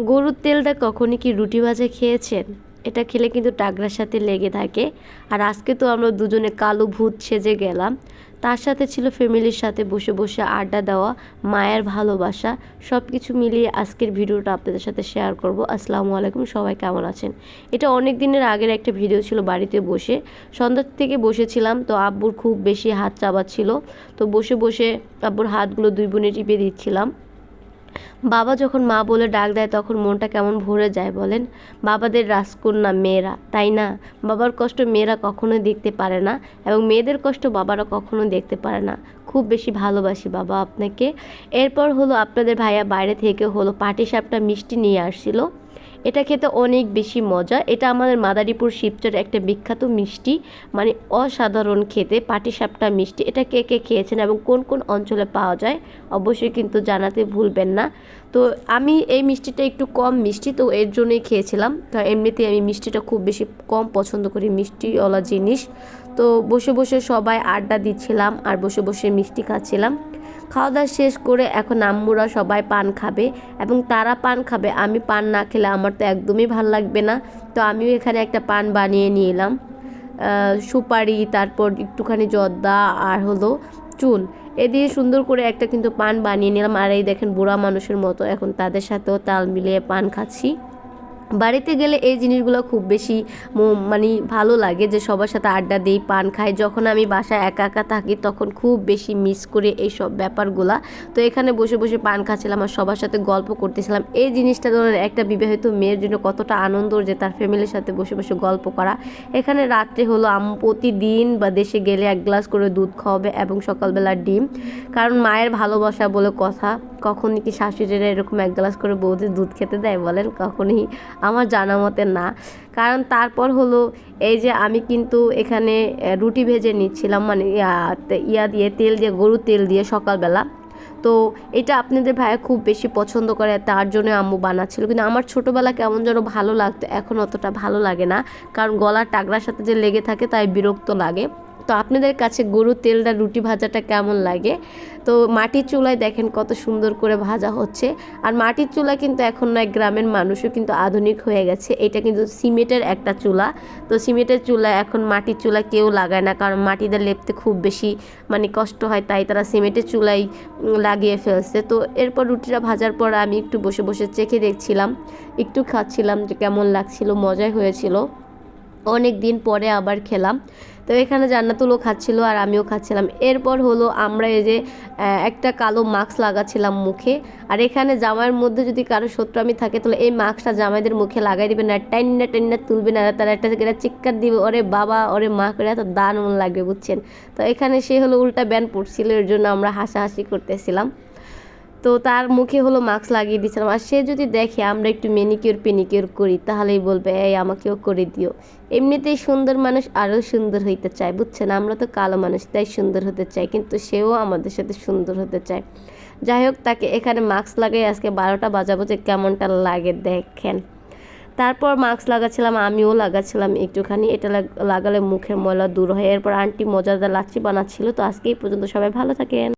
গরুর তেলটা কখনই কি রুটি ভাজা খেয়েছেন? এটা খেলে কিন্তু টাগরার সাথে লেগে থাকে। আর আজকে তো আমরা দুজনে কালো ভূত সেজে গেলাম। তার সাথে ছিল ফ্যামিলির সাথে বসে বসে আড্ডা দেওয়া, মায়ের ভালোবাসা, সব কিছু মিলিয়ে আজকের ভিডিওটা আপনাদের সাথে শেয়ার করব। আসসালামু আলাইকুম, সবাই কেমন আছেন? এটা অনেক দিনের আগের একটা ভিডিও ছিল। বাড়িতে বসে সন্ধ্যা থেকে বসেছিলাম, তো আব্বুর খুব বেশি হাত চাবাচ্ছিল, তো বসে বসে আব্বুর হাতগুলো দুই বোনে টিপে দিচ্ছিলাম। বাবা যখন মা বলে ডাক দেয় তখন মনটা কেমন ভরে যায় বলেন। বাবাদের রাজকন্যা মেয়েরা, তাই না? বাবার কষ্ট মেয়েরা কখনোই দেখতে পারে না, এবং মেয়েদের কষ্ট বাবারা কখনো দেখতে পারে না। খুব বেশি ভালোবাসি বাবা আপনাকে। এরপর হলো আপনাদের ভাইয়া বাইরে থেকে হলো পাটিসাপটা মিষ্টি নিয়ে আসছিল। এটা খেতে অনেক বেশি মজা। এটা আমাদের মাদারীপুর শিবচরের একটা বিখ্যাত মিষ্টি, মানে অসাধারণ খেতে পাটিসাপটা মিষ্টি। এটা কে কে খেয়েছেন এবং কোন কোন অঞ্চলে পাওয়া যায় অবশ্যই কিন্তু জানাতে ভুলবেন না। তো আমি এই মিষ্টিটা একটু কম মিষ্টি, তো এর জন্যই খেয়েছিলাম। তো এমনিতেই আমি মিষ্টিটা খুব বেশি কম পছন্দ করি, মিষ্টিওয়ালা জিনিস। তো বসে বসে সবাই আড্ডা দিচ্ছিলাম আর বসে বসে মিষ্টি খাচ্ছিলাম। খাওয়া দাওয়া শেষ করে এখন আম্মুরা সবাই পান খাবে, এবং তারা পান খাবে। আমি পান না খেলে আমার তো একদমই ভাল লাগবে না। তো আমিও এখানে একটা পান বানিয়ে নিয়ে এলাম, সুপারি, তারপর একটুখানি জর্দা আর হলো চুন, এ দিয়ে সুন্দর করে একটা কিন্তু পান বানিয়ে নিলাম। আর এই দেখেন বুড়া মানুষের মতো এখন তাদের সাথেও তাল মিলিয়ে পান খাচ্ছি। বাড়িতে গেলে এই জিনিসগুলো খুব বেশি মানে ভালো লাগে, যে সবার সাথে আড্ডা দিই, পান খাই। যখন আমি বাসায় একা একা থাকি তখন খুব বেশি মিস করি এই সব ব্যাপারগুলা। তো এখানে বসে বসে পান খাচ্ছিলাম আর সবার সাথে গল্প করতেছিলাম। এই জিনিসটা ধরেন একটা বিবাহিত মেয়ের জন্য কতটা আনন্দর, যে তার ফ্যামিলির সাথে বসে বসে গল্প করা। এখানে রাত্রে হলো প্রতিদিন বা দেশে গেলে 1 গ্লাস করে দুধ খাওয়াবে এবং সকালবেলা ডিম, কারণ মায়ের ভালোবাসা বলে কথা। কখনই কি শাশুড়িরা এরকম 1 গ্লাস করে বৌদি দুধ খেতে দেয় বলেন? কখনই আমার জানা মতে না। কারণ তারপর হলো এই যে আমি কিন্তু এখানে রুটি ভেজে নিচ্ছিলাম, মানে ইয়া দিয়ে, তেল দিয়ে, গরুর তেল দিয়ে সকালবেলা। তো এটা আপনাদের ভাইয়া খুব বেশি পছন্দ করে, তার জন্য আম্মু বানাচ্ছিল। কিন্তু আমার ছোটোবেলা কেমন যেন ভালো লাগতো, এখন অতটা ভালো লাগে না, কারণ গলার টাগরার সাথে যে লেগে থাকে তাই বিরক্ত লাগে। তো আপনাদের কাছে গরুর তেলটা রুটি ভাজাটা কেমন লাগে? তো মাটির চুলায় দেখেন কত সুন্দর করে ভাজা হচ্ছে। আর মাটির চুলা কিন্তু এখন নয়, গ্রামের মানুষও কিন্তু আধুনিক হয়ে গেছে। এটা কিন্তু সিমেন্টের একটা চুলা। তো সিমেন্টের চুলা এখন মাটির চুলা কেউ লাগায় না, কারণ মাটিতে লেপতে খুব বেশি মানে কষ্ট হয়, তাই তারা সিমেন্টের চুলাই লাগিয়ে ফেলছে। তো এরপর রুটিটা ভাজার পর আমি একটু বসে বসে চেখে দেখছিলাম, একটু খাচ্ছিলাম যে কেমন লাগছিল, মজাই হয়েছিল। অনেক দিন পরে আবার খেলাম। তো এখানে জান্নাতুলও খাচ্ছিল আর আমিও খাচ্ছিলাম। এরপর হলো আমরা এই যে একটা কালো মাস্ক লাগাচ্ছিলাম মুখে। আর এখানে জামাইয়ের মধ্যে যদি কারো শত্রুতামি থাকে তাহলে এই মাস্কটা জামাইদের মুখে লাগাই দিবে না, টাইন্না টাইন্না তুলবে না, তারা একটা চিৎকার দিবে, ওরে বাবা ওরে মা করে, এত দারুণ লাগবে বুঝছেন। তো এখানে সে হলো উল্টা ব্যান পড়ছিল, এর জন্য আমরা হাসাহাসি করতেছিলাম। তো তার মুখে হলো মাস্ক লাগিয়ে দিয়েছিলাম। আর সে যদি দেখে আমরা একটু মেনিকিওর পেনিকিওর করি তাহলেই বলবে এই আমাকেও করে দিও। এমনিতেই সুন্দর মানুষ আরও সুন্দর হইতে চায় বুঝছেন। আমরা তো কালো মানুষ তাই সুন্দর হতে চাই, কিন্তু সেও আমাদের সাথে সুন্দর হতে চায়। যাই হোক, তাকে এখানে মাস্ক লাগাই আজকে 12টা বাজাবো, যে কেমনটা লাগে দেখেন। তারপর মাস্ক লাগাচ্ছিলাম, আমিও লাগাচ্ছিলাম একটুখানি। এটা লাগালে মুখের ময়লা দূর হয়। এরপর আন্টি মজাদার লাচ্ছি বানাচ্ছিল। তো আজকে এই পর্যন্ত, সবাই ভালো থাকেন।